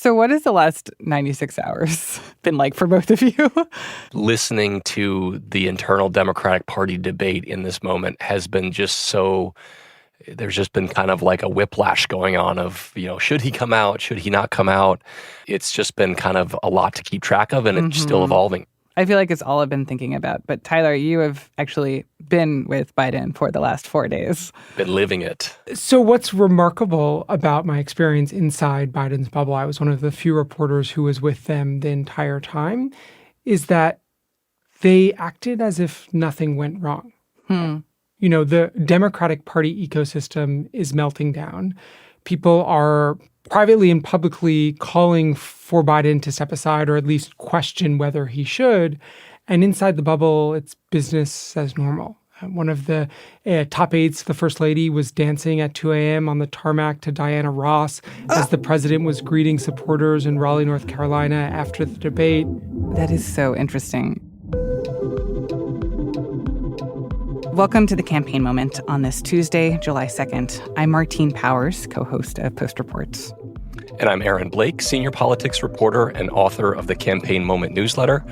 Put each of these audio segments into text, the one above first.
So what has the last 96 hours been like for both of you? Listening to the internal Democratic Party debate in this moment has been just so, there's just been kind of like a whiplash going on of, should he come out? Should he not come out? It's just been kind of a lot to keep track of, and it's still evolving. I feel like it's all I've been thinking about. But Tyler, you have actually been with Biden for the last 4 days. Been living it. So what's remarkable about my experience inside Biden's bubble, I was one of the few reporters who was with them the entire time, is that they acted as if nothing went wrong. The Democratic Party ecosystem is melting down. People are privately and publicly calling for Biden to step aside or at least question whether he should. And inside the bubble, it's business as normal. One of the top aides, the First Lady, was dancing at 2 a.m. on the tarmac to Diana Ross as the president was greeting supporters in Raleigh, North Carolina after the debate. That is so interesting. Welcome to the Campaign Moment on this Tuesday, July 2nd. I'm Martine Powers, co-host of Post Reports. And I'm Aaron Blake, senior politics reporter and author of the Campaign Moment newsletter.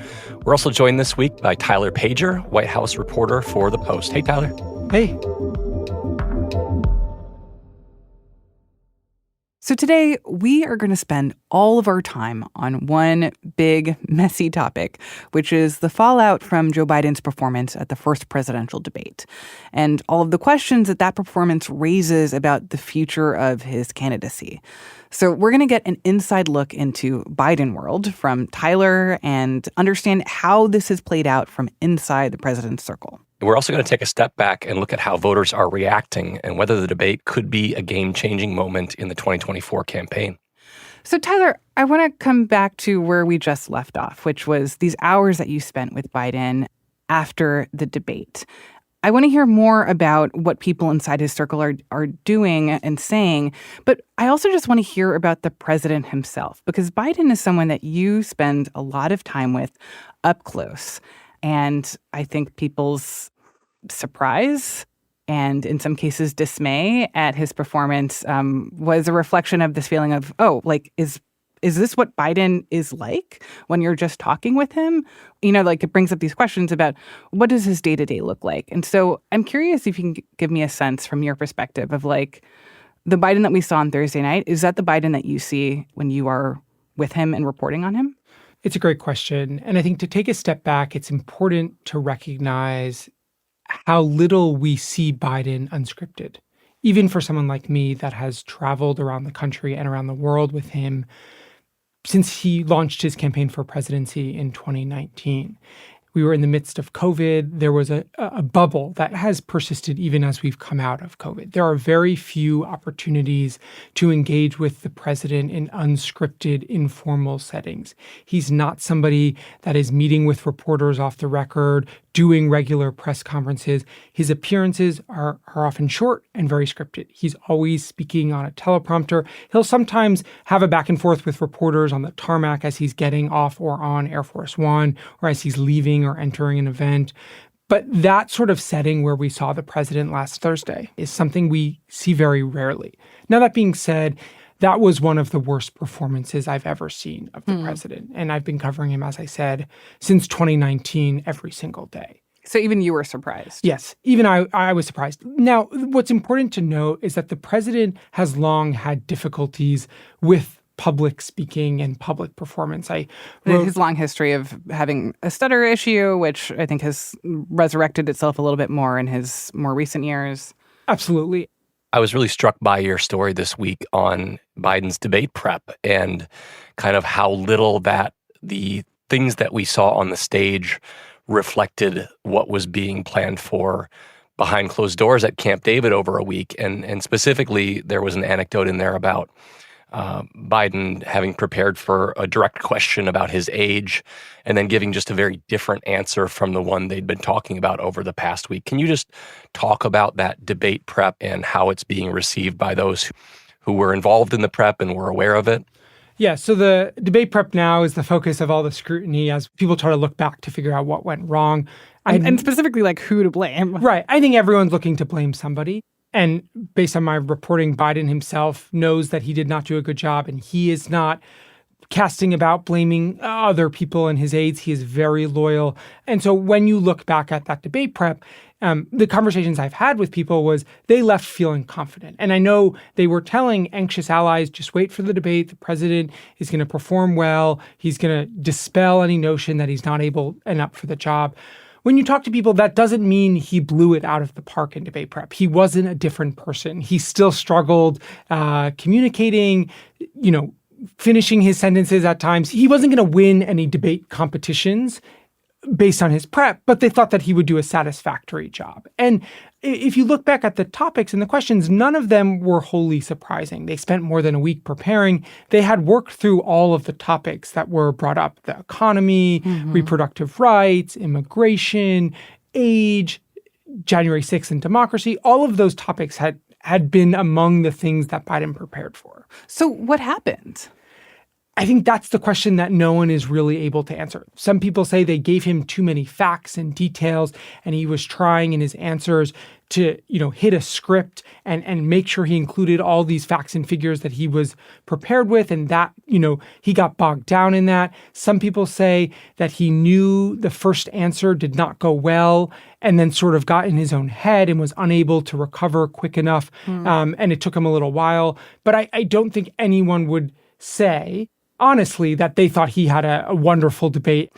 We're also joined this week by Tyler Pager, White House reporter for The Post. Hey, Tyler. Hey. So today, we are going to spend all of our time on one big, messy topic, which is the fallout from Joe Biden's performance at the first presidential debate, and all of the questions that performance raises about the future of his candidacy. So we're going to get an inside look into Biden world from Tyler and understand how this has played out from inside the president's circle. We're also going to take a step back and look at how voters are reacting and whether the debate could be a game-changing moment in the 2024 campaign. So, Tyler, I want to come back to where we just left off, which was these hours that you spent with Biden after the debate. I want to hear more about what people inside his circle are doing and saying, but I also just want to hear about the president himself, because Biden is someone that you spend a lot of time with up close. And I think people's surprise and in some cases dismay at his performance was a reflection of this feeling of, is this what Biden is like when you're just talking with him? It brings up these questions about what does his day-to-day look like? And so I'm curious if you can give me a sense from your perspective of the Biden that we saw on Thursday night. Is that the Biden that you see when you are with him and reporting on him? It's a great question. And I think to take a step back, it's important to recognize how little we see Biden unscripted. Even for someone like me that has traveled around the country and around the world with him since he launched his campaign for presidency in 2019. We were in the midst of COVID. There was a bubble that has persisted even as we've come out of COVID. There are very few opportunities to engage with the president in unscripted, informal settings. He's not somebody that is meeting with reporters off the record, doing regular press conferences. His appearances are often short and very scripted. He's always speaking on a teleprompter. He'll sometimes have a back and forth with reporters on the tarmac as he's getting off or on Air Force One or as he's leaving or entering an event. But that sort of setting where we saw the president last Thursday is something we see very rarely. Now, that being said, that was one of the worst performances I've ever seen of the president. And I've been covering him, as I said, since 2019, every single day. So even you were surprised? Yes, even I was surprised. Now, what's important to note is that the president has long had difficulties with public speaking and public performance. His long history of having a stutter issue, which I think has resurrected itself a little bit more in his more recent years. Absolutely. I was really struck by your story this week on Biden's debate prep and kind of how little that the things that we saw on the stage reflected what was being planned for behind closed doors at Camp David over a week. And specifically, there was an anecdote in there about Biden having prepared for a direct question about his age and then giving just a very different answer from the one they'd been talking about over the past week. Can you just talk about that debate prep and how it's being received by those who were involved in the prep and were aware of it? Yeah, so the debate prep now is the focus of all the scrutiny as people try to look back to figure out what went wrong. And specifically, who to blame. Right. I think everyone's looking to blame somebody. And based on my reporting, Biden himself knows that he did not do a good job, and he is not casting about, blaming other people and his aides. He is very loyal. And so when you look back at that debate prep, the conversations I've had with people was they left feeling confident. And I know they were telling anxious allies, just wait for the debate. The president is going to perform well. He's going to dispel any notion that he's not able and up for the job. When you talk to people, that doesn't mean he blew it out of the park in debate prep. He wasn't a different person. He still struggled communicating, finishing his sentences at times. He wasn't going to win any debate competitions based on his prep, but they thought that he would do a satisfactory job. And if you look back at the topics and the questions, none of them were wholly surprising. They spent more than a week preparing. They had worked through all of the topics that were brought up: the economy, reproductive rights, immigration, age, January 6th and democracy. All of those topics had been among the things that Biden prepared for. So what happened? I think that's the question that no one is really able to answer. Some people say they gave him too many facts and details, and he was trying in his answers to, hit a script and make sure he included all these facts and figures that he was prepared with, and that, he got bogged down in that. Some people say that he knew the first answer did not go well and then sort of got in his own head and was unable to recover quick enough, and it took him a little while. But I don't think anyone would say, honestly, that they thought he had a wonderful debate.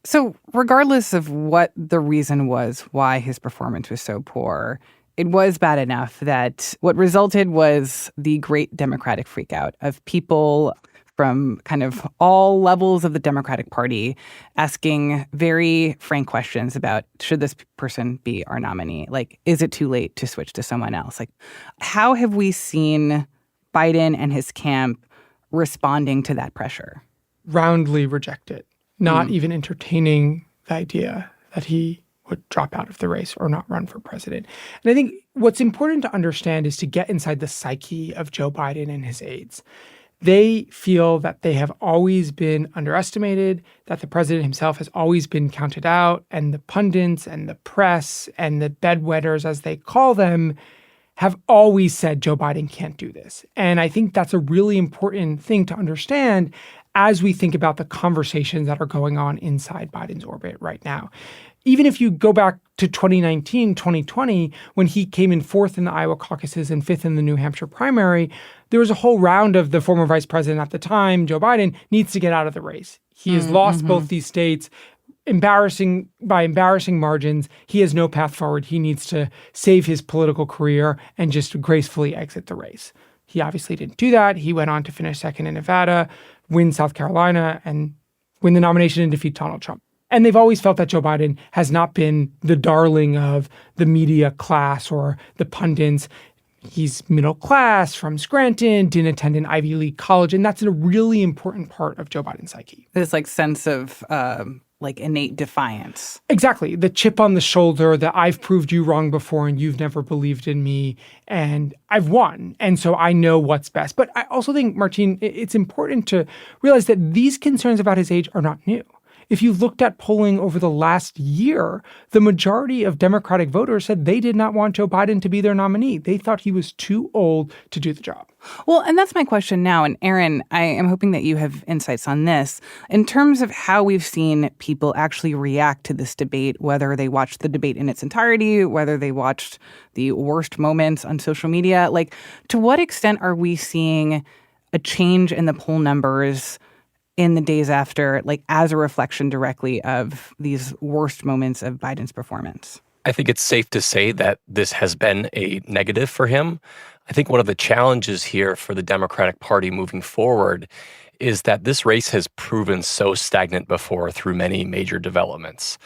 So regardless of what the reason was why his performance was so poor, it was bad enough that what resulted was the great Democratic freakout of people from kind of all levels of the Democratic Party asking very frank questions about, should this person be our nominee? Like, is it too late to switch to someone else? Like, how have we seen Biden and his camp responding to that pressure? Roundly reject it, not even entertaining the idea that he would drop out of the race or not run for president. And I think what's important to understand is to get inside the psyche of Joe Biden and his aides. They feel that they have always been underestimated, that the president himself has always been counted out, and the pundits and the press and the bedwetters, as they call them, have always said Joe Biden can't do this. And I think that's a really important thing to understand as we think about the conversations that are going on inside Biden's orbit right now. Even if you go back to 2019, 2020, when he came in fourth in the Iowa caucuses and fifth in the New Hampshire primary, there was a whole round of the former vice president at the time, Joe Biden, needs to get out of the race. He has lost both these states. Embarrassing margins. He has no path forward. He needs to save his political career and just gracefully exit the race. He obviously didn't do that. He went on to finish second in Nevada, win South Carolina, and win the nomination and defeat Donald Trump. And they've always felt that Joe Biden has not been the darling of the media class or the pundits. He's middle class, from Scranton, didn't attend an Ivy League college, and that's a really important part of Joe Biden's psyche. This sense of innate defiance. Exactly. The chip on the shoulder that I've proved you wrong before and you've never believed in me and I've won. And so I know what's best. But I also think, Martine, it's important to realize that these concerns about his age are not new. If you've looked at polling over the last year, the majority of Democratic voters said they did not want Joe Biden to be their nominee. They thought he was too old to do the job. Well, and that's my question now. And Aaron, I am hoping that you have insights on this. In terms of how we've seen people actually react to this debate, whether they watched the debate in its entirety, whether they watched the worst moments on social media, to what extent are we seeing a change in the poll numbers in the days after, as a reflection directly of these worst moments of Biden's performance? I think it's safe to say that this has been a negative for him. I think one of the challenges here for the Democratic Party moving forward is that this race has proven so stagnant before through many major developments.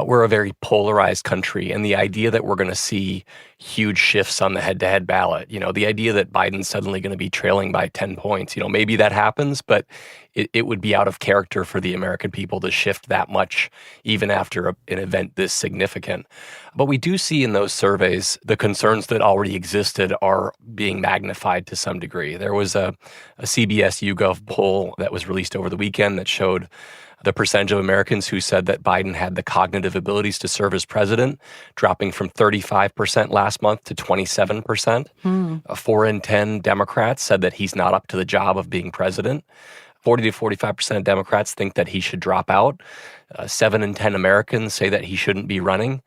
We're a very polarized country, and the idea that we're going to see huge shifts on the head-to-head ballot, the idea that Biden's suddenly going to be trailing by 10 points, maybe that happens, but it would be out of character for the American people to shift that much, even after an event this significant. But we do see in those surveys the concerns that already existed are being magnified to some degree. There was a CBS YouGov poll that was released over the weekend that showed the percentage of Americans who said that Biden had the cognitive abilities to serve as president, dropping from 35% last month to 27%. 4 in 10 Democrats said that he's not up to the job of being president. 40 to 45% of Democrats think that he should drop out. 7 in 10 Americans say that he shouldn't be running.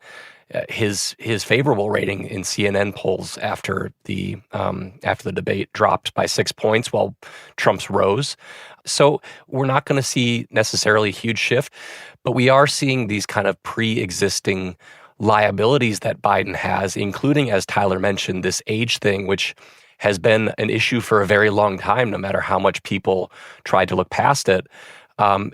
His favorable rating in CNN polls after the debate dropped by 6 points, while Trump's rose. So we're not going to see necessarily a huge shift, but we are seeing these kind of pre-existing liabilities that Biden has, including, as Tyler mentioned, this age thing, which has been an issue for a very long time, no matter how much people try to look past it.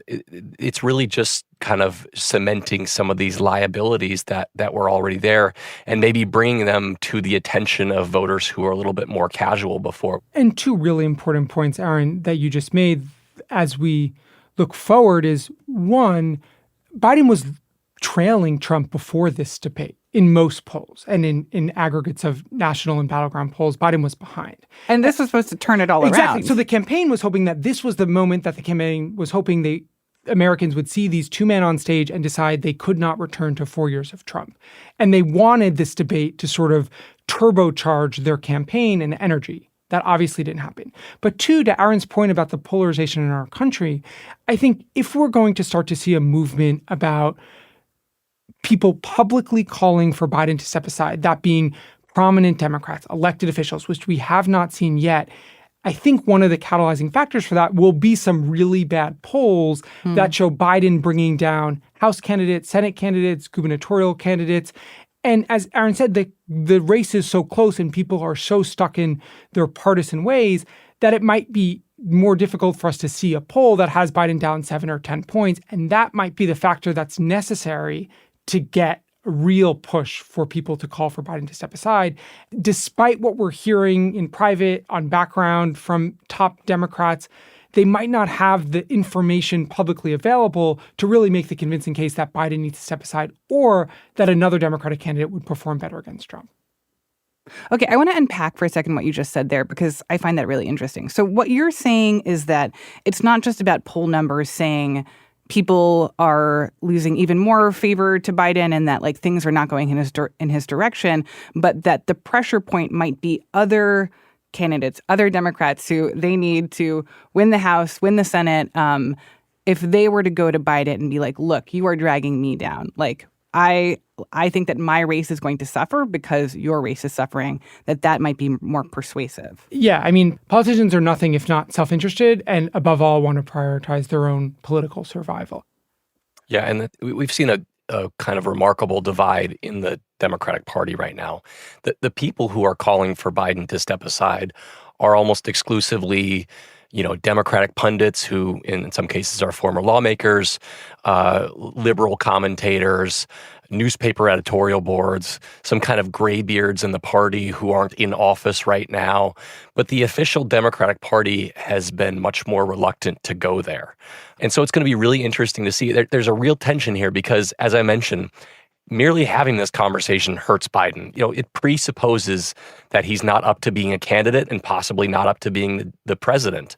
It's really just kind of cementing some of these liabilities that were already there and maybe bringing them to the attention of voters who are a little bit more casual before. And two really important points, Aaron, that you just made as we look forward is, one, Biden was trailing Trump before this debate in most polls, and in aggregates of national and battleground polls, Biden was behind. And this was supposed to turn it all around. Exactly. So the campaign was hoping that this was the moment that the campaign was hoping Americans would see these two men on stage and decide they could not return to 4 years of Trump. And they wanted this debate to sort of turbocharge their campaign and energy. That obviously didn't happen. But two, to Aaron's point about the polarization in our country, I think if we're going to start to see a movement about people publicly calling for Biden to step aside, that being prominent Democrats, elected officials, which we have not seen yet, I think one of the catalyzing factors for that will be some really bad polls that show Biden bringing down House candidates, Senate candidates, gubernatorial candidates. And as Aaron said, the race is so close and people are so stuck in their partisan ways that it might be more difficult for us to see a poll that has Biden down 7 or 10 points. And that might be the factor that's necessary to get a real push for people to call for Biden to step aside, despite what we're hearing in private on background from top Democrats. They might not have the information publicly available to really make the convincing case that Biden needs to step aside or that another Democratic candidate would perform better against Trump. Okay, I want to unpack for a second what you just said there, because I find that really interesting. So what you're saying is that it's not just about poll numbers saying people are losing even more favor to Biden and that like things are not going in his direction, but that the pressure point might be other candidates, other Democrats who they need to win the House, win the Senate. If they were to go to Biden and be like, look, you are dragging me down. Like, I think that my race is going to suffer because your race is suffering, that might be more persuasive. Yeah, I mean, politicians are nothing if not self-interested and above all want to prioritize their own political survival. Yeah, and we've seen a kind of remarkable divide in the Democratic Party right now. The people who are calling for Biden to step aside are almost exclusively Democratic pundits who in some cases are former lawmakers, liberal commentators, newspaper editorial boards, some kind of graybeards in the party who aren't in office right now. But the official Democratic Party has been much more reluctant to go there. And so it's going to be really interesting to see. There's a real tension here because, as I mentioned, merely having this conversation hurts Biden. It presupposes that he's not up to being a candidate and possibly not up to being the president.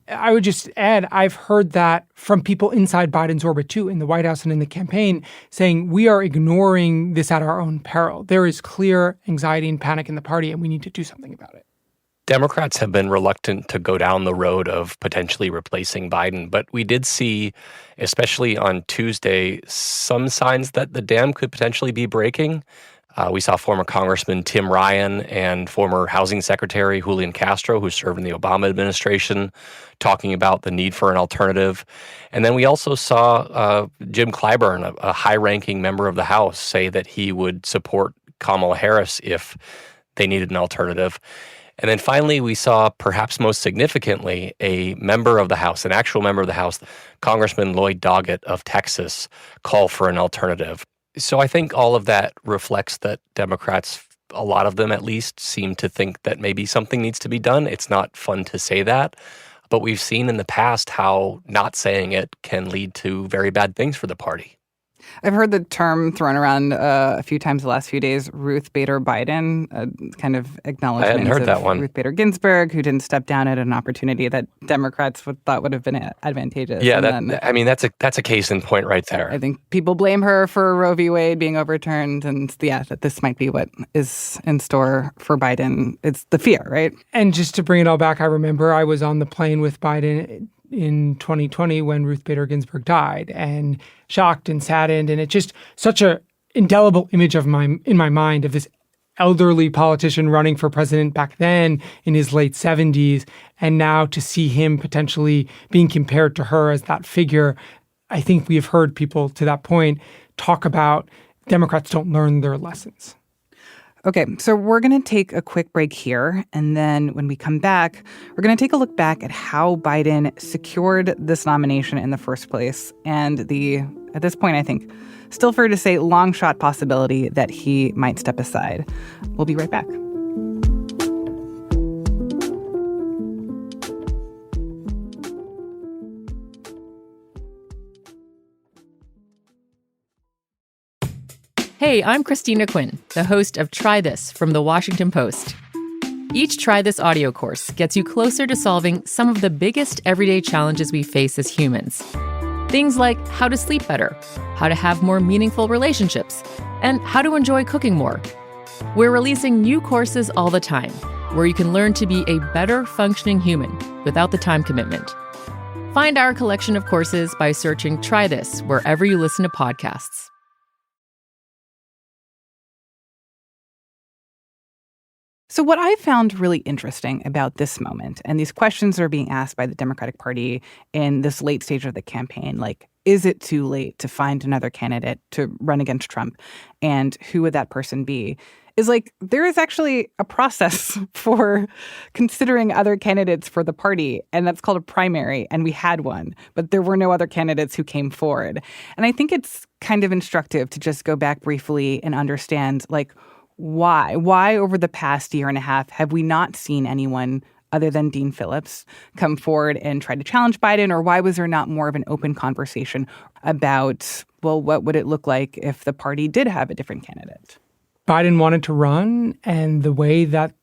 I would just add, I've heard that from people inside Biden's orbit too, in the White House and in the campaign, saying we are ignoring this at our own peril. There is clear anxiety and panic in the party, and we need to do something about it. Democrats have been reluctant to go down the road of potentially replacing Biden, but we did see, especially on Tuesday, some signs that the dam could potentially be breaking. We saw former Congressman Tim Ryan and former Housing Secretary Julian Castro, who served in the Obama administration, talking about the need for an alternative. And then we also saw Jim Clyburn, a high-ranking member of the House, say that he would support Kamala Harris if they needed an alternative. And then finally, we saw, perhaps most significantly, a member of the House, an actual member of the House, Congressman Lloyd Doggett of Texas, call for an alternative. So I think all of that reflects that Democrats, a lot of them at least, seem to think that maybe something needs to be done. It's not fun to say that, but we've seen in the past how not saying it can lead to very bad things for the party. I've heard the term thrown around a few times the last few days, Ruth Bader Biden, kind of acknowledgement I hadn't heard that one. Ruth Bader Ginsburg, who didn't step down at an opportunity that Democrats thought would have been advantageous. Yeah, that's a case in point right there. I think people blame her for Roe v. Wade being overturned, and that this might be what is in store for Biden. It's the fear, right? And just to bring it all back, I remember I was on the plane with Biden in 2020 when Ruth Bader Ginsburg died, and shocked and saddened. And it's just such a indelible image in my mind of this elderly politician running for president back then in his late 70s. And now to see him potentially being compared to her as that figure, I think we have heard people to that point talk about Democrats don't learn their lessons. Okay, so we're going to take a quick break here. And then when we come back, we're going to take a look back at how Biden secured this nomination in the first place and at this point, I think, still fair to say, long shot possibility that he might step aside. We'll be right back. Hey, I'm Christina Quinn, the host of Try This from The Washington Post. Each Try This audio course gets you closer to solving some of the biggest everyday challenges we face as humans. Things like how to sleep better, how to have more meaningful relationships, and how to enjoy cooking more. We're releasing new courses all the time, where you can learn to be a better functioning human without the time commitment. Find our collection of courses by searching Try This wherever you listen to podcasts. So what I found really interesting about this moment, and these questions that are being asked by the Democratic Party in this late stage of the campaign, like, is it too late to find another candidate to run against Trump? And who would that person be? Is like, there is actually a process for considering other candidates for the party, and that's called a primary, and we had one, but there were no other candidates who came forward. And I think it's kind of instructive to just go back briefly and understand, like, why over the past year and a half have we not seen anyone other than Dean Phillips come forward and try to challenge Biden? Or why was there not more of an open conversation about, well, what would it look like if the party did have a different candidate? Biden wanted to run, and the way that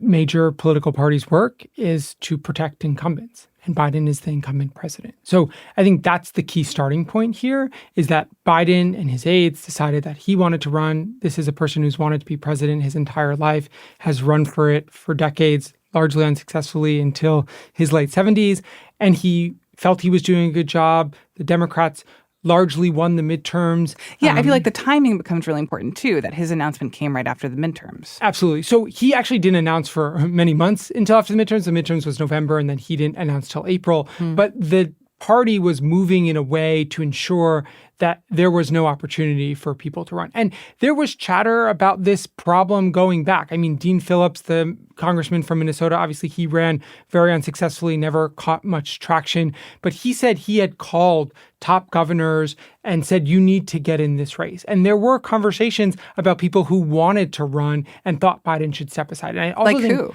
major political parties work is to protect incumbents. And Biden is the incumbent president. So I think that's the key starting point here, is that Biden and his aides decided that he wanted to run. This is a person who's wanted to be president his entire life, has run for it for decades, largely unsuccessfully until his late 70s. And he felt he was doing a good job. The Democrats largely won the midterms. Yeah, I feel like the timing becomes really important, too, that his announcement came right after the midterms. Absolutely. So he actually didn't announce for many months until after the midterms. The midterms was November, and then he didn't announce till April. But the party was moving in a way to ensure that there was no opportunity for people to run. And there was chatter about this problem going back. I mean, Dean Phillips, the congressman from Minnesota, obviously he ran very unsuccessfully, never caught much traction. But he said he had called top governors and said, you need to get in this race. And there were conversations about people who wanted to run and thought Biden should step aside. And I also who?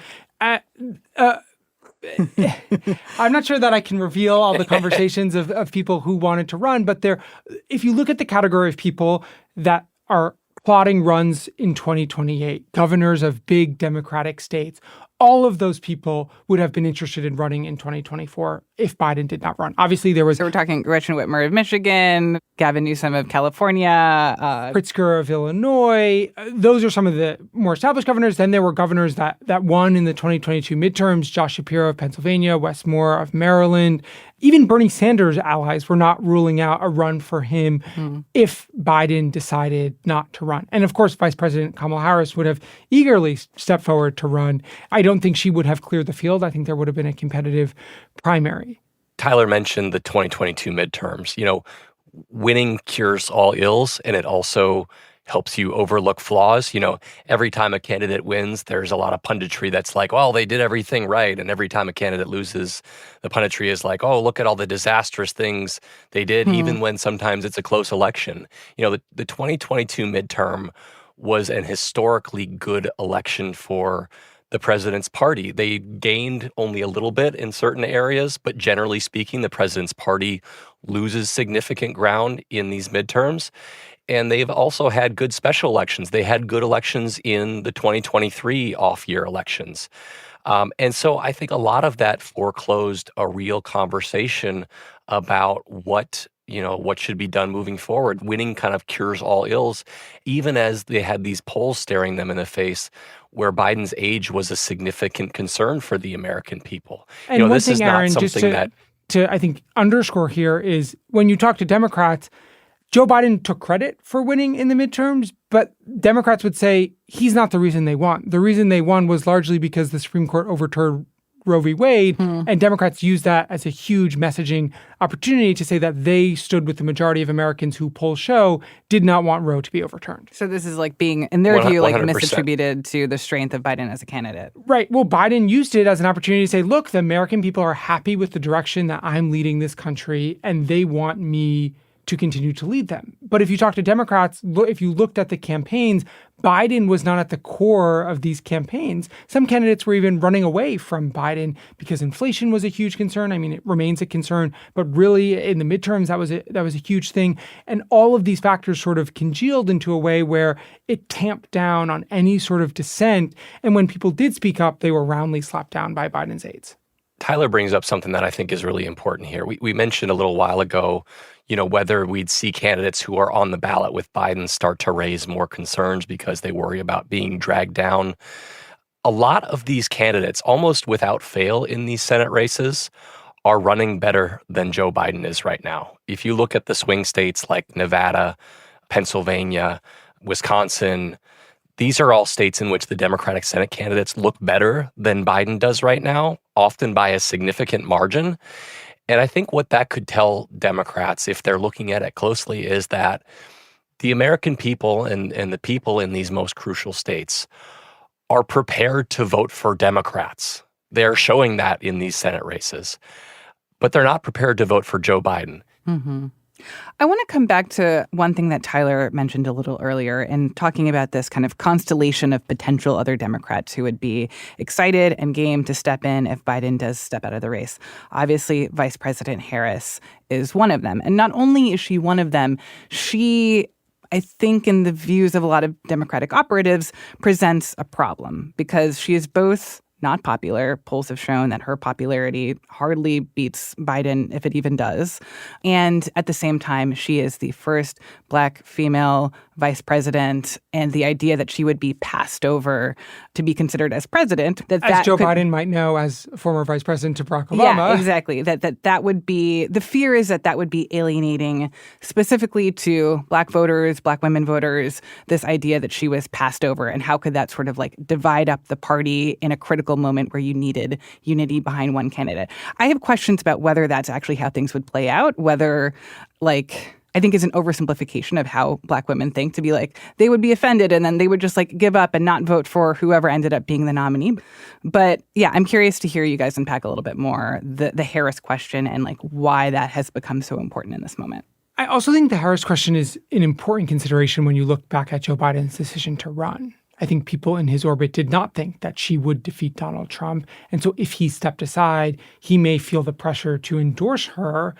I'm not sure that I can reveal all the conversations of people who wanted to run, but if you look at the category of people that are plotting runs in 2028, governors of big Democratic states, all of those people would have been interested in running in 2024 if Biden did not run. Obviously, there was... So we're talking Gretchen Whitmer of Michigan, Gavin Newsom of California. Pritzker of Illinois. Those are some of the more established governors. Then there were governors that won in the 2022 midterms, Josh Shapiro of Pennsylvania, Wes Moore of Maryland. Even Bernie Sanders' allies were not ruling out a run for him if Biden decided not to run. And of course, Vice President Kamala Harris would have eagerly stepped forward to run. I don't think she would have cleared the field. I think there would have been a competitive primary. Tyler mentioned the 2022 midterms. You know, winning cures all ills, and it also helps you overlook flaws. You know, every time a candidate wins, there's a lot of punditry that's like, well, they did everything right. And every time a candidate loses, the punditry is like, oh, look at all the disastrous things they did, even when sometimes it's a close election. You know, the 2022 midterm was an historically good election for the president's party. They gained only a little bit in certain areas, but generally speaking, the president's party loses significant ground in these midterms. And they've also had good special elections. They had good elections in the 2023 off-year elections. And so I think a lot of that foreclosed a real conversation about what should be done moving forward. Winning kind of cures all ills, even as they had these polls staring them in the face where Biden's age was a significant concern for the American people. And you know, one this thing, is not Aaron, something just to to, I think, underscore here is when you talk to Democrats, Joe Biden took credit for winning in the midterms, but Democrats would say he's not the reason they won. The reason they won was largely because the Supreme Court overturned Roe v. Wade, and Democrats used that as a huge messaging opportunity to say that they stood with the majority of Americans who polls show did not want Roe to be overturned. So this is like being, in their view, like 100%. misattributed to the strength of Biden as a candidate. Right. Well, Biden used it as an opportunity to say, look, the American people are happy with the direction that I'm leading this country, and they want me to continue to lead them. But if you talk to Democrats, if you looked at the campaigns, Biden was not at the core of these campaigns. Some candidates were even running away from Biden because inflation was a huge concern. I mean, it remains a concern, but really in the midterms, that was a huge thing. And all of these factors sort of congealed into a way where it tamped down on any sort of dissent. And when people did speak up, they were roundly slapped down by Biden's aides. Tyler brings up something that I think is really important here. We mentioned a little while ago, whether we'd see candidates who are on the ballot with Biden start to raise more concerns because they worry about being dragged down. A lot of these candidates, almost without fail in these Senate races, are running better than Joe Biden is right now. If you look at the swing states like Nevada, Pennsylvania, Wisconsin, these are all states in which the Democratic Senate candidates look better than Biden does right now, often by a significant margin. And I think what that could tell Democrats, if they're looking at it closely, is that the American people and the people in these most crucial states are prepared to vote for Democrats. They're showing that in these Senate races. But they're not prepared to vote for Joe Biden. Mm-hmm. I want to come back to one thing that Tyler mentioned a little earlier in talking about this kind of constellation of potential other Democrats who would be excited and game to step in if Biden does step out of the race. Obviously, Vice President Harris is one of them. And not only is she one of them, she, I think in the views of a lot of Democratic operatives, presents a problem because she is both not popular. Polls have shown that her popularity hardly beats Biden, if it even does. And at the same time, she is the first Black female vice president, and the idea that she would be passed over to be considered as president. As Joe Biden might know as former vice president to Barack Obama. Yeah, exactly. That would be, the fear is that would be alienating specifically to Black voters, Black women voters, this idea that she was passed over. And how could that sort of like divide up the party in a critical moment where you needed unity behind one candidate? I have questions about whether that's actually how things would play out, whether I think is an oversimplification of how Black women think, to be like, they would be offended and then they would just like give up and not vote for whoever ended up being the nominee. But yeah, I'm curious to hear you guys unpack a little bit more the Harris question and like why that has become so important in this moment. I also think the Harris question is an important consideration when you look back at Joe Biden's decision to run. I think people in his orbit did not think that she would defeat Donald Trump. And so if he stepped aside, he may feel the pressure to endorse her,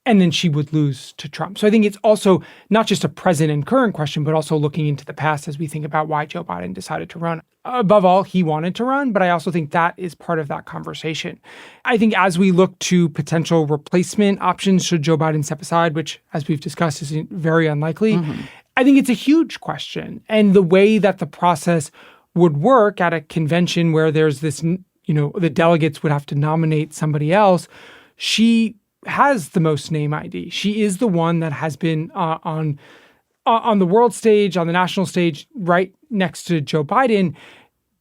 and then she would lose to Trump. So I think it's also not just a present and current question, but also looking into the past as we think about why Joe Biden decided to run. Above all, he wanted to run, but I also think that is part of that conversation. I think as we look to potential replacement options should Joe Biden step aside, which, as we've discussed, is very unlikely, I think it's a huge question. And the way that the process would work at a convention where there's this, the delegates would have to nominate somebody else, she has the most name ID. She is the one that has been on the world stage, on the national stage, right next to Joe Biden.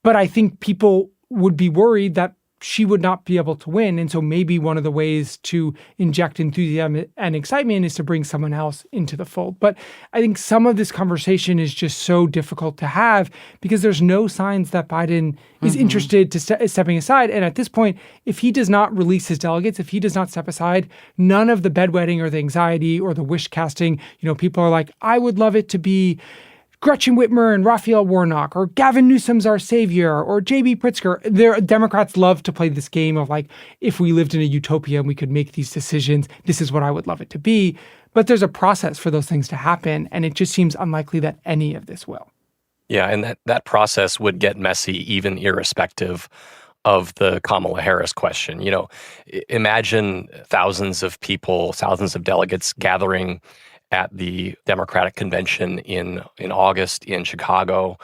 But I think people would be worried that she would not be able to win. And so maybe one of the ways to inject enthusiasm and excitement is to bring someone else into the fold. But I think some of this conversation is just so difficult to have because there's no signs that Biden is interested to stepping aside. And at this point, if he does not release his delegates, if he does not step aside, none of the bedwetting or the anxiety or the wish casting, people are like, I would love it to be Gretchen Whitmer and Raphael Warnock, or Gavin Newsom's our savior, or J.B. Pritzker. Democrats love to play this game of like, if we lived in a utopia and we could make these decisions, this is what I would love it to be. But there's a process for those things to happen, and it just seems unlikely that any of this will. Yeah, and that process would get messy even irrespective of the Kamala Harris question. Imagine thousands of people, thousands of delegates gathering at the Democratic convention in August in Chicago,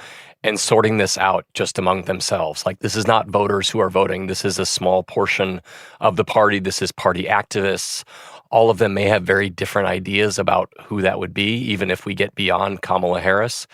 and sorting this out just among themselves. Like, this is not voters who are voting. This is a small portion of the party. This is party activists. All of them may have very different ideas about who that would be, even if we get beyond Kamala Harris.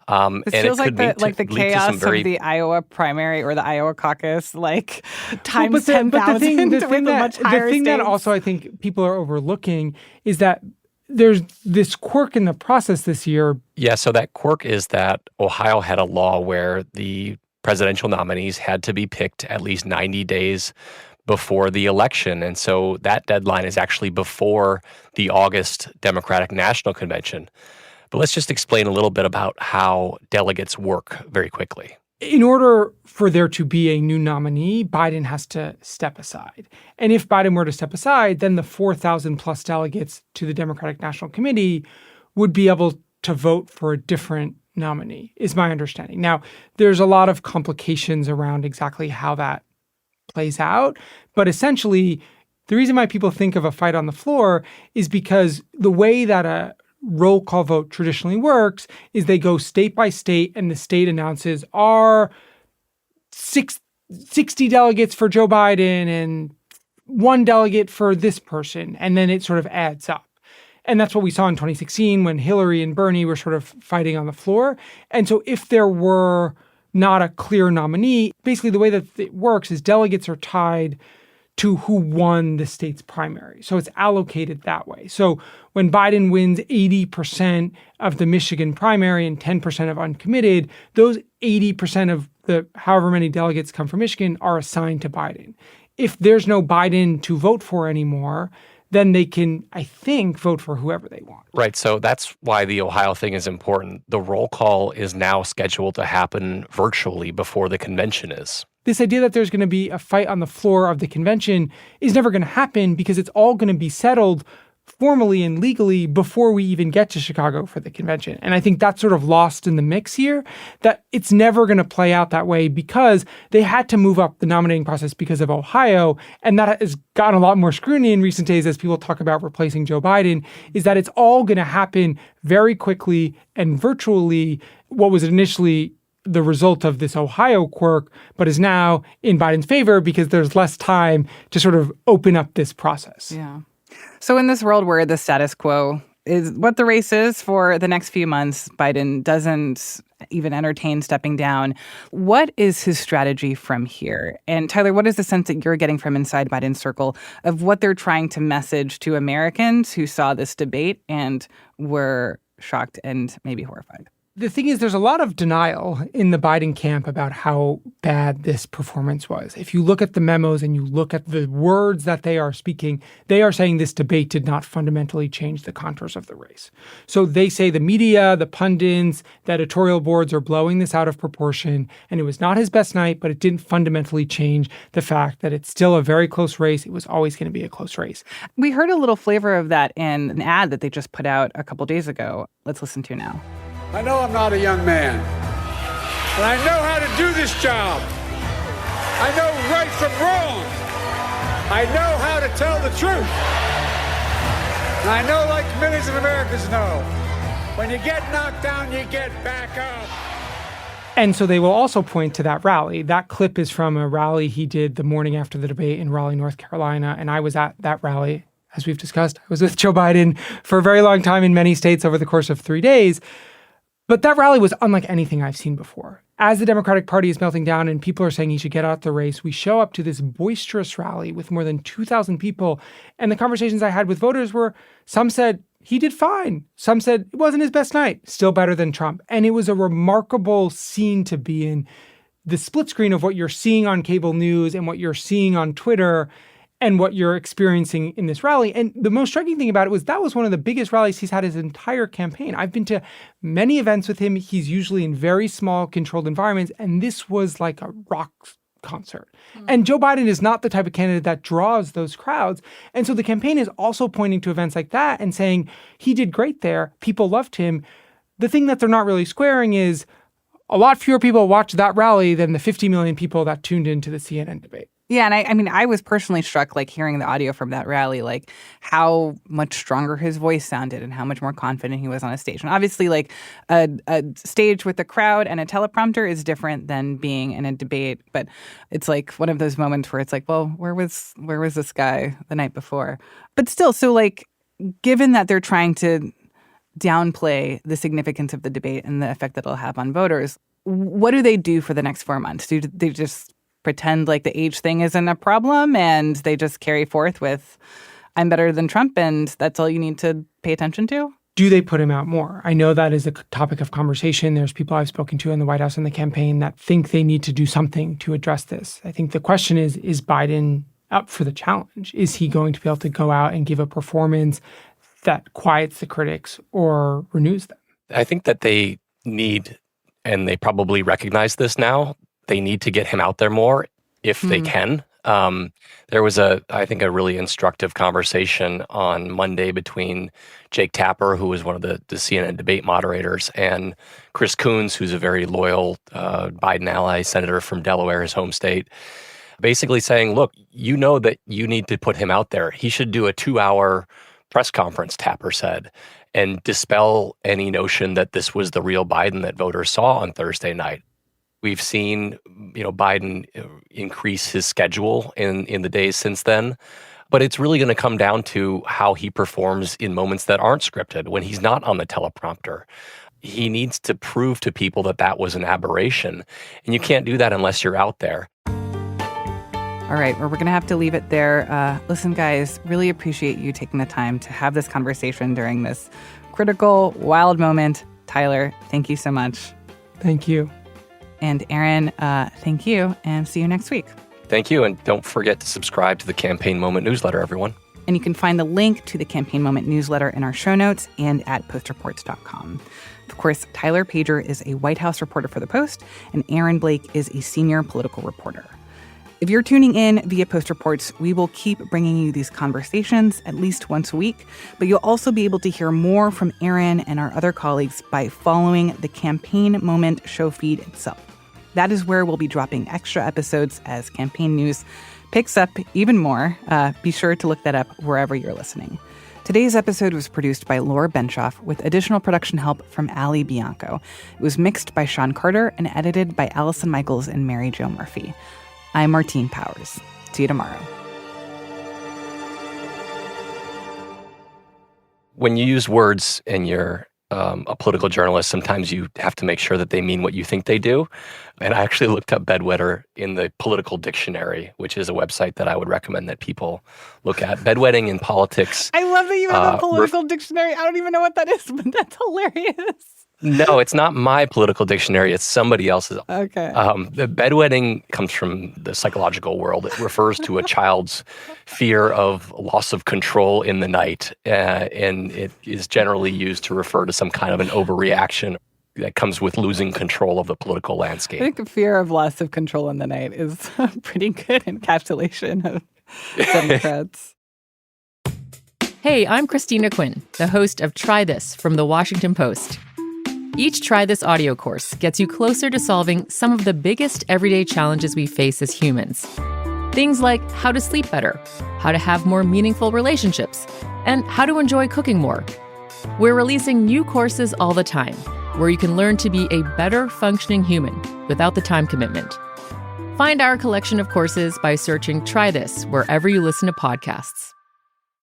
This and feels it could like the chaos of the Iowa primary or the Iowa caucus, like times 10,000 with a much higher The thing that stakes. also I think people are overlooking is that there's this quirk in the process this year. Yeah, so that quirk is that Ohio had a law where the presidential nominees had to be picked at least 90 days before the election. And so that deadline is actually before the August Democratic National Convention. But let's just explain a little bit about how delegates work very quickly. In order for there to be a new nominee, Biden has to step aside. And if Biden were to step aside, then the 4,000 plus delegates to the Democratic National Committee would be able to vote for a different nominee, is my understanding. Now, there's a lot of complications around exactly how that plays out. But essentially, the reason why people think of a fight on the floor is because the way that a roll call vote traditionally works is they go state by state and the state announces our 60 delegates for Joe Biden and 1 delegate for this person. And then it sort of adds up. And that's what we saw in 2016 when Hillary and Bernie were sort of fighting on the floor. And so if there were not a clear nominee, basically the way that it works is delegates are tied to who won the state's primary. So it's allocated that way. So when Biden wins 80% of the Michigan primary and 10% of uncommitted, those 80% of the however many delegates come from Michigan are assigned to Biden. If there's no Biden to vote for anymore, then they can, I think, vote for whoever they want. Right. So that's why the Ohio thing is important. The roll call is now scheduled to happen virtually before the convention is. This idea that there's going to be a fight on the floor of the convention is never going to happen because it's all going to be settled formally and legally before we even get to Chicago for the convention. And I think that's sort of lost in the mix here, that it's never going to play out that way because they had to move up the nominating process because of Ohio. And that has gotten a lot more scrutiny in recent days as people talk about replacing Joe Biden, is that it's all going to happen very quickly and virtually. What was initially the result of this Ohio quirk, but is now in Biden's favor because there's less time to sort of open up this process. Yeah. So in this world where the status quo is what the race is for the next few months, Biden doesn't even entertain stepping down. What is his strategy from here? And Tyler, what is the sense that you're getting from inside Biden's circle of what they're trying to message to Americans who saw this debate and were shocked and maybe horrified? The thing is, there's a lot of denial in the Biden camp about how bad this performance was. If you look at the memos and you look at the words that they are speaking, they are saying this debate did not fundamentally change the contours of the race. So they say the media, the pundits, the editorial boards are blowing this out of proportion, and it was not his best night, but it didn't fundamentally change the fact that it's still a very close race. It was always going to be a close race. We heard a little flavor of that in an ad that they just put out a couple days ago. Let's listen to now. I know I'm not a young man, but I know how to do this job. I know right from wrong. I know how to tell the truth. And I know, like millions of Americans know, when you get knocked down, you get back up. And so they will also point to that rally. That clip is from a rally he did the morning after the debate in Raleigh, North Carolina. And I was at that rally, as we've discussed. I was with Joe Biden for a very long time in many states over the course of 3 days. But that rally was unlike anything I've seen before. As the Democratic Party is melting down and people are saying he should get out the race, we show up to this boisterous rally with more than 2,000 people. And the conversations I had with voters were, some said he did fine. Some said it wasn't his best night, still better than Trump. And it was a remarkable scene to be in. The split screen of what you're seeing on cable news and what you're seeing on Twitter and what you're experiencing in this rally. And the most striking thing about it was that was one of the biggest rallies he's had his entire campaign. I've been to many events with him. He's usually in very small, controlled environments. And this was like a rock concert. And Joe Biden is not the type of candidate that draws those crowds. And so the campaign is also pointing to events like that and saying he did great there. People loved him. The thing that they're not really squaring is a lot fewer people watched that rally than the 50 million people that tuned into the CNN debate. Yeah, and I mean, I was personally struck, like, hearing the audio from that rally, like, how much stronger his voice sounded and how much more confident he was on a stage. And obviously, like, a stage with a crowd and a teleprompter is different than being in a debate. But it's like one of those moments where it's like, well, where was this guy the night before? But still, so, like, given that they're trying to downplay the significance of the debate and the effect that it'll have on voters, what do they do for the next 4 months? Do they just pretend like the age thing isn't a problem and they just carry forth with, I'm better than Trump, and that's all you need to pay attention to? Do they put him out more? I know that is a topic of conversation. There's people I've spoken to in the White House and the campaign that think they need to do something to address this. I think the question is Biden up for the challenge? Is he going to be able to go out and give a performance that quiets the critics or renews them? I think that they need, and they probably recognize this now, they need to get him out there more if they can. There was I think a really instructive conversation on Monday between Jake Tapper, who was one of the CNN debate moderators, and Chris Coons, who's a very loyal Biden ally, senator from Delaware, his home state, basically saying, look, you know that you need to put him out there. He should do a 2-hour press conference, Tapper said, and dispel any notion that this was the real Biden that voters saw on Thursday night. We've seen, Biden increase his schedule in the days since then, but it's really going to come down to how he performs in moments that aren't scripted, when he's not on the teleprompter. He needs to prove to people that that was an aberration, and you can't do that unless you're out there. All right, well, we're going to have to leave it there. Listen, guys, really appreciate you taking the time to have this conversation during this critical, wild moment. Tyler, thank you so much. Thank you. And Aaron, thank you, and see you next week. Thank you, and don't forget to subscribe to the Campaign Moment newsletter, everyone. And you can find the link to the Campaign Moment newsletter in our show notes and at postreports.com. Of course, Tyler Pager is a White House reporter for The Post, and Aaron Blake is a senior political reporter. If you're tuning in via Post Reports, we will keep bringing you these conversations at least once a week, but you'll also be able to hear more from Aaron and our other colleagues by following the Campaign Moment show feed itself. That is where we'll be dropping extra episodes as campaign news picks up even more. Be sure to look that up wherever you're listening. Today's episode was produced by Laura Benshoff with additional production help from Ali Bianco. It was mixed by Sean Carter and edited by Allison Michaels and Mary Jo Murphy. I'm Martine Powers. See you tomorrow. When you use words and you're a political journalist, sometimes you have to make sure that they mean what you think they do. And I actually looked up bedwetter in the Political Dictionary, which is a website that I would recommend that people look at. Bedwetting in politics. I love that you have a political dictionary. I don't even know what that is, but that's hilarious. No, it's not my political dictionary. It's somebody else's. Okay. The bedwetting comes from the psychological world. It refers to a child's fear of loss of control in the night, and it is generally used to refer to some kind of an overreaction that comes with losing control of the political landscape. I think fear of loss of control in the night is a pretty good encapsulation of Democrats. Hey, I'm Christina Quinn, the host of Try This from The Washington Post. Each Try This audio course gets you closer to solving some of the biggest everyday challenges we face as humans. Things like how to sleep better, how to have more meaningful relationships, and how to enjoy cooking more. We're releasing new courses all the time, where you can learn to be a better functioning human without the time commitment. Find our collection of courses by searching Try This wherever you listen to podcasts.